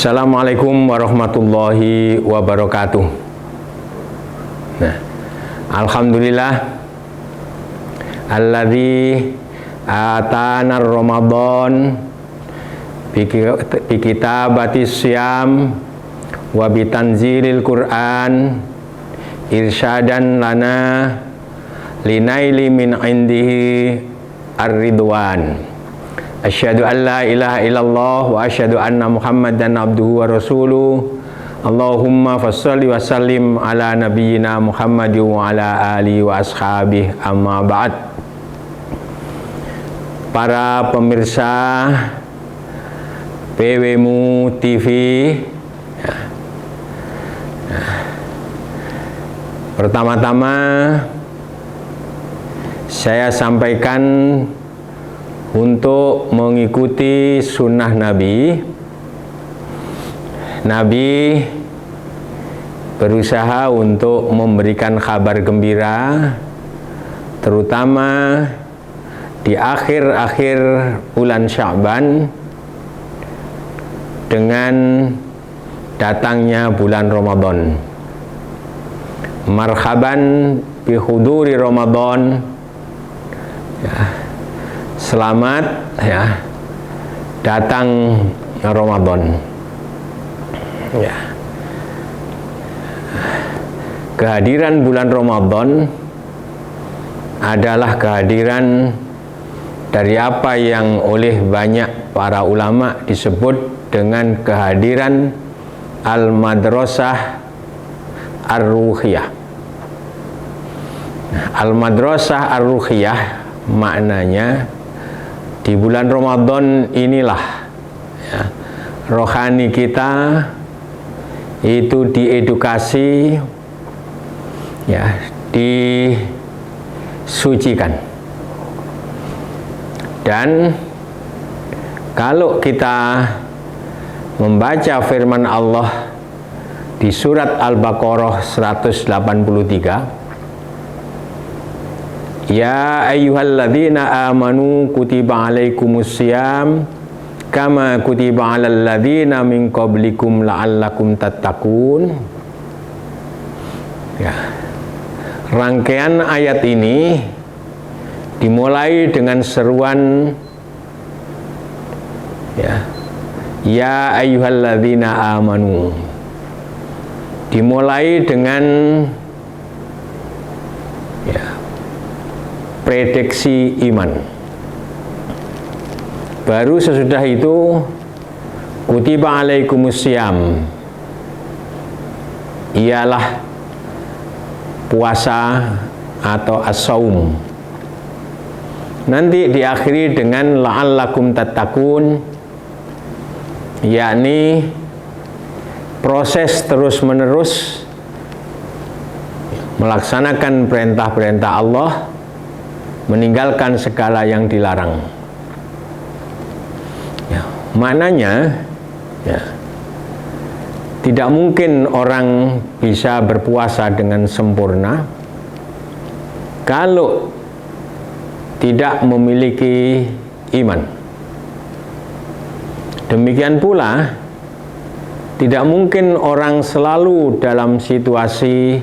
Assalamualaikum warahmatullahi wabarakatuh. Nah, alhamdulillah alladzi atana Ramadan bi kitabatis syam wa bi tanzilil Qur'an irsyadan lana linaili min indihi ar-ridwan. Asyhadu an la ilaha illallah wa asyhadu anna Muhammadan abduhu wa rasuluh. Allahumma fassalli wa sallim ala nabiyyina Muhammad wa ala alihi wa ashabihi, amma ba'd. Para pemirsa PWMU TV, pertama-tama saya sampaikan untuk mengikuti sunnah Nabi. Nabi berusaha untuk memberikan kabar gembira, terutama di akhir-akhir bulan Sya'ban dengan datangnya bulan Ramadan. Marhaban bi huduri Ramadan, ya. Selamat ya datang Ramadan. Ya. Kehadiran bulan Ramadan adalah kehadiran dari apa yang oleh banyak para ulama disebut dengan kehadiran Al-Madrasah Ar-Ruhiyah. Al-Madrasah Ar-Ruhiyah maknanya di bulan Ramadan inilah ya, rohani kita itu diedukasi, ya, disucikan. Dan kalau kita membaca firman Allah di surat Al-Baqarah 183, ya ayyuhalladzina amanu kutiba alaikumussyam kama kutiba alal ladzina min qablikum la'allakum tattaqun. Ya. Rangkaian ayat ini dimulai dengan seruan ya ayyuhalladzina amanu. Dimulai dengan prediksi iman. Baru sesudah itu kutiba alaikumussyam, ialah puasa atau as-saum. Nanti diakhiri dengan la'allakum tattaqun, yakni proses terus-menerus melaksanakan perintah-perintah Allah, meninggalkan segala yang dilarang. Ya, maknanya ya, tidak mungkin orang bisa berpuasa dengan sempurna kalau tidak memiliki iman. Demikian pula tidak mungkin orang selalu dalam situasi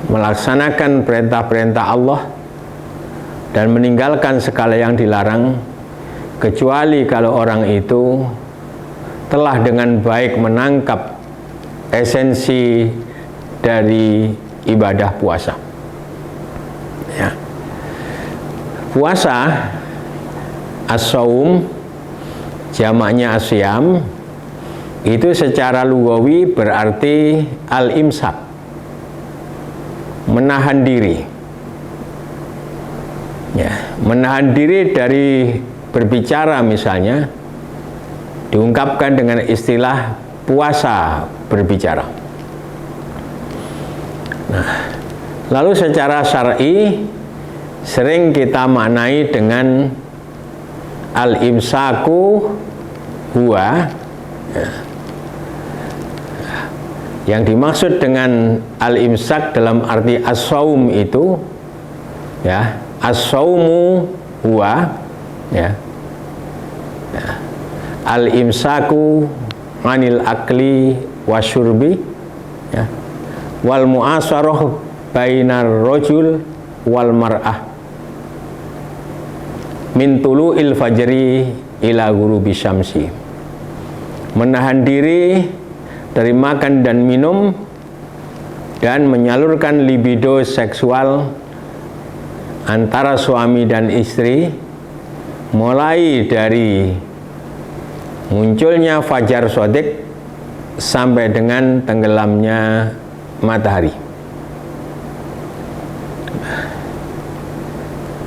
melaksanakan perintah-perintah Allah dan meninggalkan segala yang dilarang, kecuali kalau orang itu telah dengan baik menangkap esensi dari ibadah puasa. Ya. Puasa as-saum, jamaknya asyam, itu secara lugawi berarti al-imsak, menahan diri. Ya, menahan diri dari berbicara misalnya diungkapkan dengan istilah puasa berbicara. Nah, lalu secara syar'i sering kita maknai dengan al-imsaku huwa, yang dimaksud dengan al-imsak dalam arti as-saum itu as-saumu huwa al-imsaku anil akli wasyurbi, ya, wal mu'asarah bainar rajul wal mar'ah min tulu'il fajri ila ghurubi syamsi. Menahan diri dari makan dan minum dan menyalurkan libido seksual antara suami dan istri mulai dari munculnya fajar shadiq sampai dengan tenggelamnya matahari.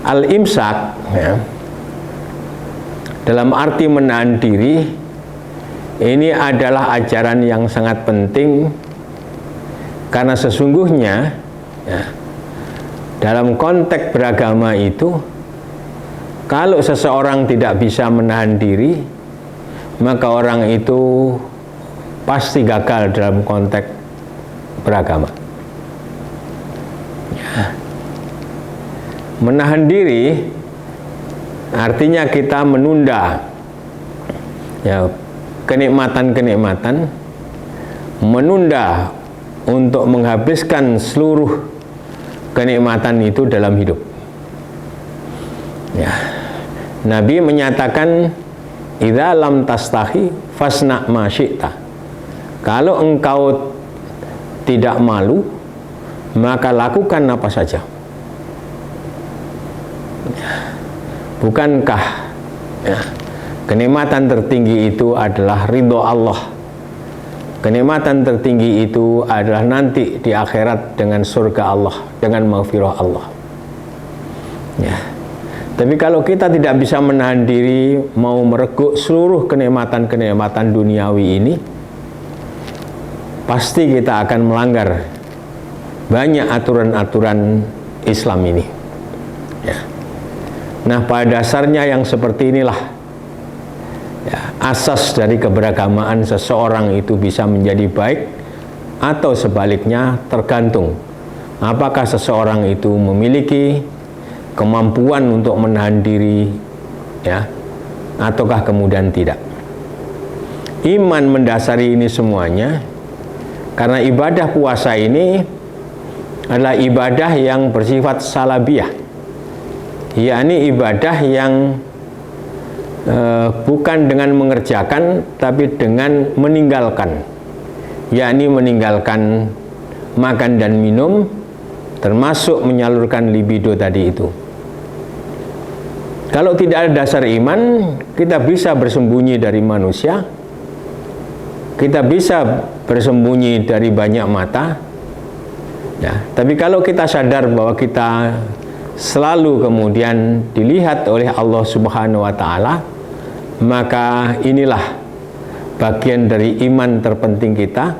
Al-imsak, ya, dalam arti menahan diri, ini adalah ajaran yang sangat penting karena sesungguhnya, ya, dalam konteks beragama itu, kalau seseorang tidak bisa menahan diri, maka orang itu pasti gagal dalam konteks beragama. Ya. Menahan diri artinya kita menunda, ya, kenikmatan-kenikmatan, menunda untuk menghabiskan seluruh kenikmatan itu dalam hidup. Ya. Nabi menyatakan, idza lam tastahi fasna ma syi'ta. Kalau engkau tidak malu, maka lakukan apa saja. Bukankah, ya, kenikmatan tertinggi itu adalah ridho Allah? Kenikmatan tertinggi itu adalah nanti di akhirat dengan surga Allah, dengan maghfirah Allah. Ya. Tapi kalau kita tidak bisa menahan diri, mau mereguk seluruh kenikmatan-kenikmatan duniawi ini, pasti kita akan melanggar banyak aturan-aturan Islam ini. Ya. Nah, pada dasarnya yang seperti inilah, ya, asas dari keberagamaan seseorang itu bisa menjadi baik atau sebaliknya, tergantung apakah seseorang itu memiliki kemampuan untuk menahan diri, ya, ataukah kemudian tidak. Iman mendasari ini semuanya, karena ibadah puasa ini adalah ibadah yang bersifat salabiyah, yakni ibadah yang bukan dengan mengerjakan, tapi dengan meninggalkan, yakni meninggalkan makan dan minum, termasuk menyalurkan libido tadi itu. Kalau tidak ada dasar iman, kita bisa bersembunyi dari manusia, kita bisa bersembunyi dari banyak mata, ya. Tapi kalau kita sadar bahwa kita selalu kemudian dilihat oleh Allah Subhanahu wa Ta'ala, maka inilah bagian dari iman terpenting kita,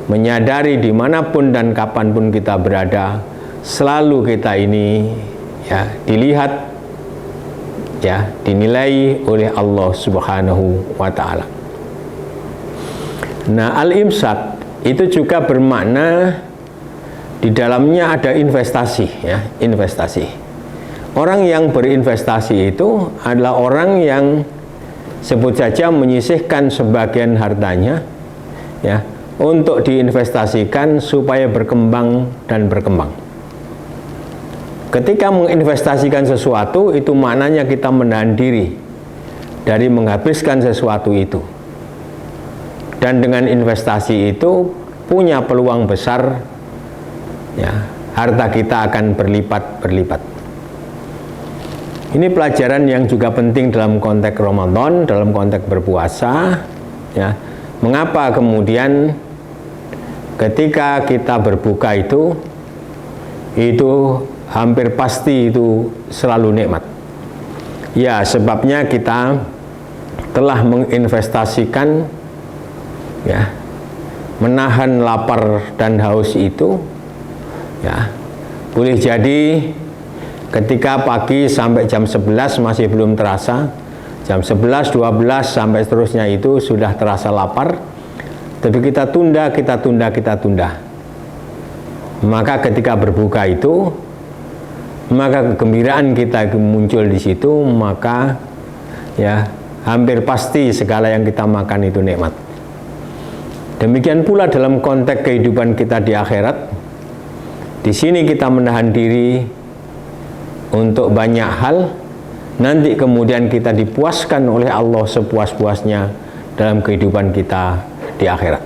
menyadari dimanapun dan kapanpun kita berada, selalu kita ini, ya, dilihat, ya, dinilai oleh Allah Subhanahu wa Ta'ala. Nah, al-imsak itu juga bermakna di dalamnya ada investasi, ya, investasi. Orang yang berinvestasi itu adalah orang yang sebut saja menyisihkan sebagian hartanya, ya, untuk diinvestasikan supaya berkembang dan berkembang. Ketika menginvestasikan sesuatu, itu maknanya kita menahan diri dari menghabiskan sesuatu itu. Dan dengan investasi itu punya peluang besar, ya, harta kita akan berlipat-berlipat. Ini pelajaran yang juga penting dalam konteks Ramadan, dalam konteks berpuasa, ya. Mengapa kemudian ketika kita berbuka itu hampir pasti itu selalu nikmat. Ya, sebabnya kita telah menginvestasikan, ya, menahan lapar dan haus itu, ya. Boleh jadi ketika pagi sampai jam 11 masih belum terasa, jam 11, 12 sampai seterusnya itu sudah terasa lapar, tapi kita tunda. Maka ketika berbuka itu, maka kegembiraan kita muncul di situ, maka, ya, hampir pasti segala yang kita makan itu nikmat. Demikian pula dalam konteks kehidupan kita di akhirat. Di sini kita menahan diri untuk banyak hal, nanti kemudian kita dipuaskan oleh Allah sepuas-puasnya dalam kehidupan kita di akhirat.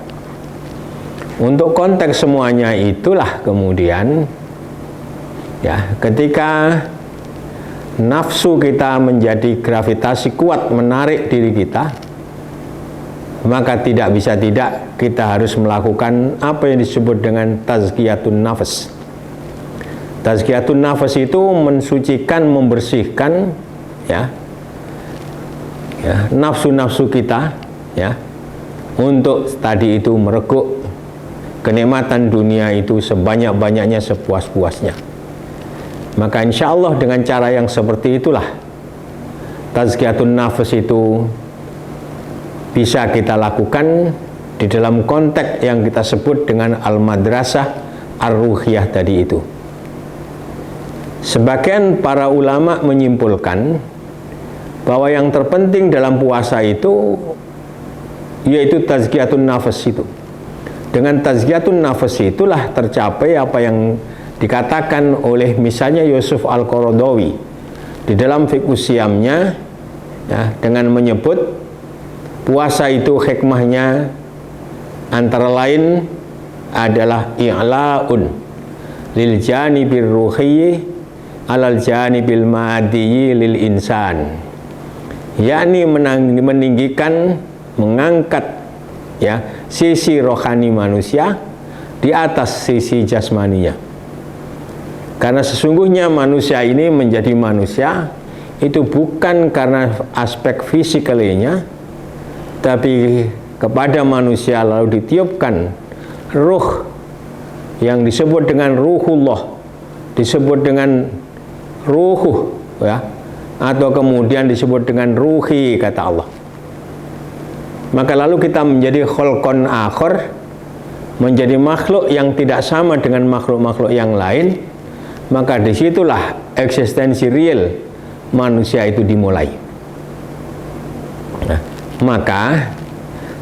Untuk konteks semuanya itulah kemudian ya, ketika nafsu kita menjadi gravitasi kuat menarik diri kita, maka tidak bisa tidak kita harus melakukan apa yang disebut dengan tazkiyatun nafas. Tazkiyatun nafas itu mensucikan, membersihkan ya nafsu-nafsu kita ya, untuk tadi itu mereguk kenikmatan dunia itu sebanyak-banyaknya, sepuas-puasnya. Maka insya Allah dengan cara yang seperti itulah tazkiyatun nafas itu bisa kita lakukan di dalam konteks yang kita sebut dengan al-madrasah ar-ruhiyah tadi itu. Sebagian para ulama menyimpulkan bahwa yang terpenting dalam puasa itu yaitu tazkiyatun nafas itu. Dengan tazkiyatun nafas itulah tercapai apa yang dikatakan oleh misalnya Yusuf Al-Qaradawi di dalam fiqh siyamnya ya, dengan menyebut puasa itu hikmahnya antara lain adalah i'la'un lil janibir ruhiyyi alal janibil madiyyi lil insan, yakni meninggikan, mengangkat ya sisi rohani manusia di atas sisi jasmaninya. Karena sesungguhnya manusia ini menjadi manusia itu bukan karena aspek fisikalinya, tapi kepada manusia lalu ditiupkan ruh yang disebut dengan ruhullah, disebut dengan ruhuh ya, atau kemudian disebut dengan ruhi kata Allah. Maka lalu kita menjadi kholqon akhir, menjadi makhluk yang tidak sama dengan makhluk-makhluk yang lain. Maka disitulah eksistensi real manusia itu dimulai. Nah, maka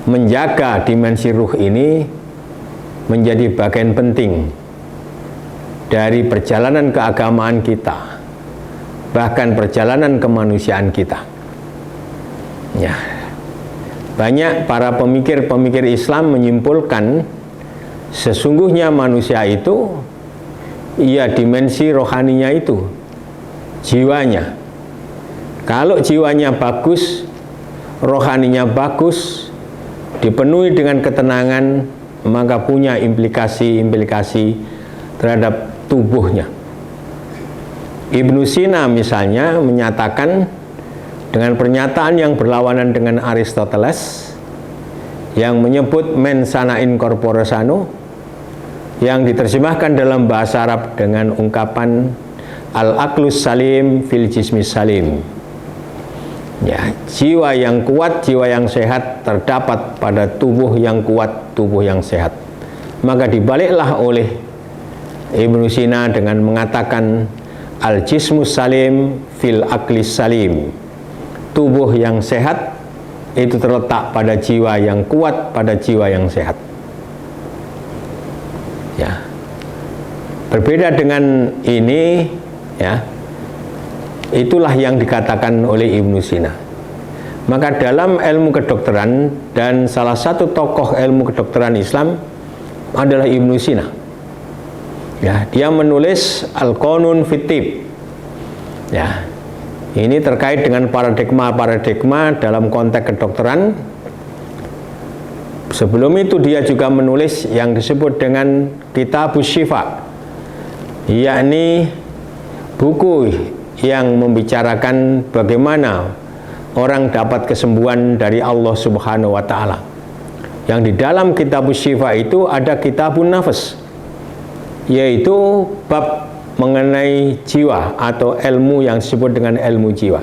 menjaga dimensi ruh ini menjadi bagian penting dari perjalanan keagamaan kita, bahkan perjalanan kemanusiaan kita. Ya, banyak para pemikir-pemikir Islam menyimpulkan sesungguhnya manusia itu ya dimensi rohaninya itu, jiwanya. Kalau jiwanya bagus, rohaninya bagus, dipenuhi dengan ketenangan, maka punya implikasi-implikasi terhadap tubuhnya. Ibnu Sina misalnya menyatakan dengan pernyataan yang berlawanan dengan Aristoteles yang menyebut mens sana in corpore sano, yang diterjemahkan dalam bahasa Arab dengan ungkapan al-aqlus salim fil jismis salim. Ya, jiwa yang kuat, jiwa yang sehat terdapat pada tubuh yang kuat, tubuh yang sehat. Maka dibaliklah oleh Ibnu Sina dengan mengatakan al-jismus salim fil aqlis salim. Tubuh yang sehat itu terletak pada jiwa yang kuat, pada jiwa yang sehat. Ya. Berbeda dengan ini ya, itulah yang dikatakan oleh Ibnu Sina. Maka dalam ilmu kedokteran, dan salah satu tokoh ilmu kedokteran Islam adalah Ibnu Sina. Ya, dia menulis Al-Qanun fit Tib. Ya. Ini terkait dengan paradigma-paradigma dalam konteks kedokteran. Sebelum itu dia juga menulis yang disebut dengan Kitabus Syifa, yakni buku yang membicarakan bagaimana orang dapat kesembuhan dari Allah Subhanahu wa Ta'ala. Yang di dalam Kitabus Syifa itu ada Kitabun Nafas, yaitu bab mengenai jiwa atau ilmu yang disebut dengan ilmu jiwa.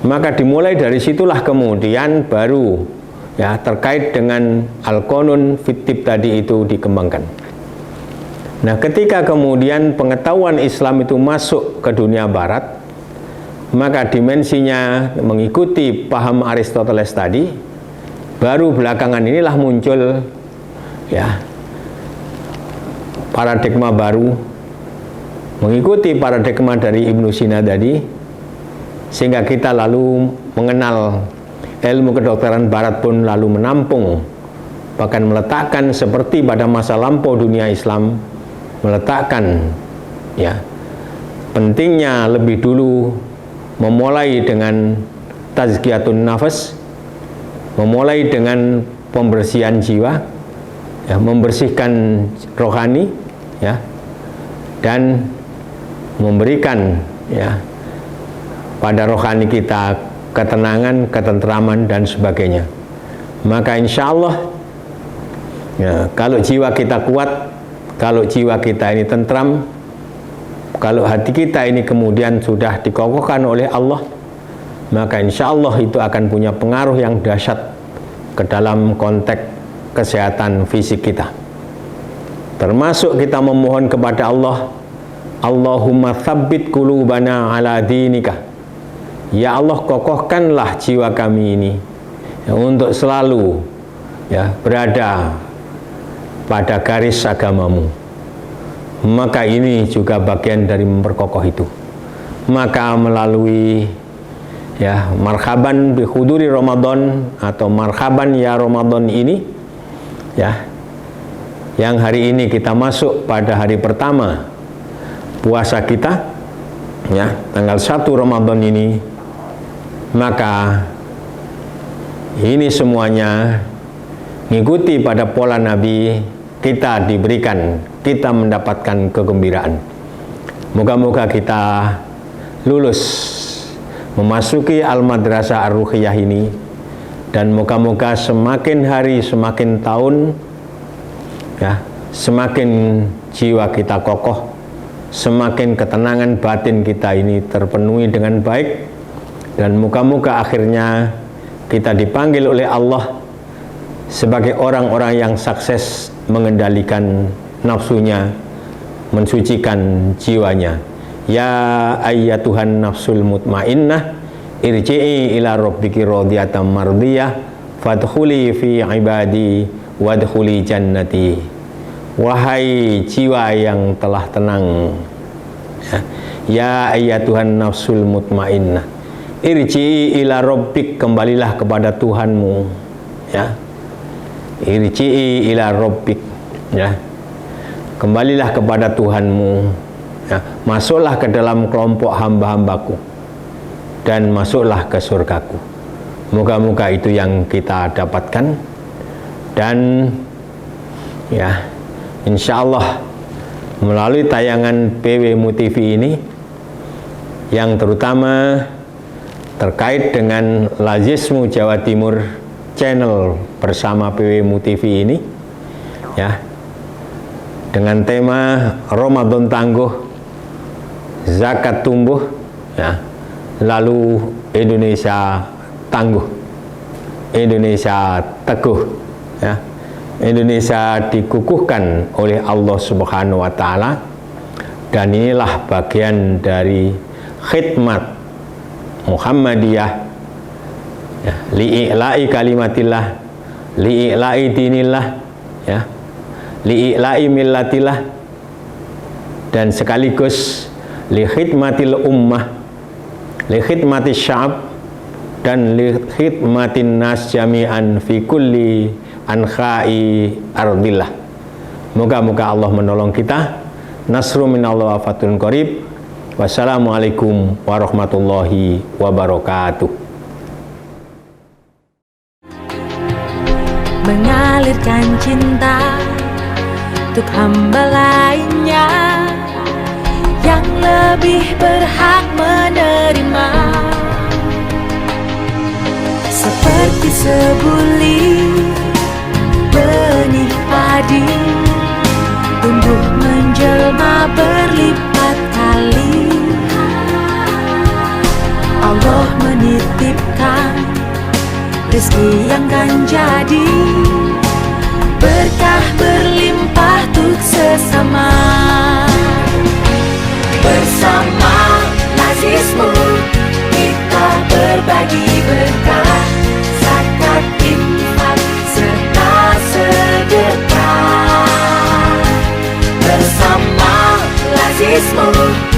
Maka dimulai dari situlah kemudian baru ya terkait dengan Al-Qanun fit Tib tadi itu dikembangkan. Nah, ketika kemudian pengetahuan Islam itu masuk ke dunia barat, maka dimensinya mengikuti paham Aristoteles tadi. Baru belakangan inilah muncul ya paradigma baru mengikuti paradigma dari Ibnu Sina tadi, sehingga kita lalu mengenal ilmu kedokteran barat pun lalu menampung, bahkan meletakkan seperti pada masa lampau dunia Islam meletakkan ya pentingnya lebih dulu memulai dengan tazkiyatun nafas, memulai dengan pembersihan jiwa, ya, membersihkan rohani, ya, dan memberikan ya pada rohani kita ketenangan, ketentraman dan sebagainya. Maka insya Allah ya, kalau jiwa kita kuat, kalau jiwa kita ini tentram, kalau hati kita ini kemudian sudah dikokohkan oleh Allah, maka insya Allah itu akan punya pengaruh yang dahsyat ke dalam konteks kesehatan fisik kita. Termasuk kita memohon kepada Allah, Allahumma tsabbit qulubana ala dinika. Ya Allah, kokohkanlah jiwa kami ini ya, untuk selalu ya berada pada garis agamamu. Maka ini juga bagian dari memperkokoh itu. Maka melalui ya marhaban bi huduri Ramadan atau marhaban ya Ramadan ini ya, yang hari ini kita masuk pada hari pertama puasa kita ya, tanggal 1 Ramadan ini, maka ini semuanya mengikuti pada pola Nabi, kita diberikan, kita mendapatkan kegembiraan. Moga-moga kita lulus memasuki Al-Madrasah Ar-Ruqyah ini, dan moga-moga semakin hari semakin tahun ya, semakin jiwa kita kokoh, semakin ketenangan batin kita ini terpenuhi dengan baik, dan moga-moga akhirnya kita dipanggil oleh Allah sebagai orang-orang yang sukses mengendalikan nafsunya, mensucikan jiwanya. Ya ayyatuhan nafsul mutmainnah, irji'i ila rabbiki radiyatan mardiyah, fadkhuli fi ibadi wadkhuli jannati. Wahai jiwa yang telah tenang, ya ayyatuhan nafsul mutmainnah, irji'i ila rabbik, kembalilah kepada Tuhanmu, ya. Irji'i ila rabbik, ya, kembalilah kepada Tuhanmu, ya. Masuklah ke dalam kelompok hamba-hambaku dan masuklah ke surgaku. Moga-moga itu yang kita dapatkan, dan ya insya Allah melalui tayangan PWMU TV ini yang terutama terkait dengan Lazismu Jawa Timur channel bersama PWMU TV ini ya, dengan tema Ramadan tangguh, zakat tumbuh, ya, lalu Indonesia tangguh, Indonesia teguh, ya, Indonesia dikukuhkan oleh Allah Subhanahu wa Ta'ala. Dan inilah bagian dari khidmat Muhammadiyah ya, li'i'la'i kalimatillah, li'i'la'i dinillah, ya, li'i'la'i millatillah, dan sekaligus li khidmatil ummah, li khidmatis sya'ab, dan li khidmatin nas jami'an fi kulli ankhai ardillah. Moga-moga Allah menolong kita. Nasru minallah wa fathun qarib. Wassalamualaikum warahmatullahi wabarakatuh. Mengalirkan cinta untuk hamba lainnya yang lebih berhak menerima, seperti sebulir benih padi tumbuh menjelma berlipat kali. Allah menitipkan rezeki yang kan jadi berkah berlimpah untuk sesama. Bersama Lazismu egoisme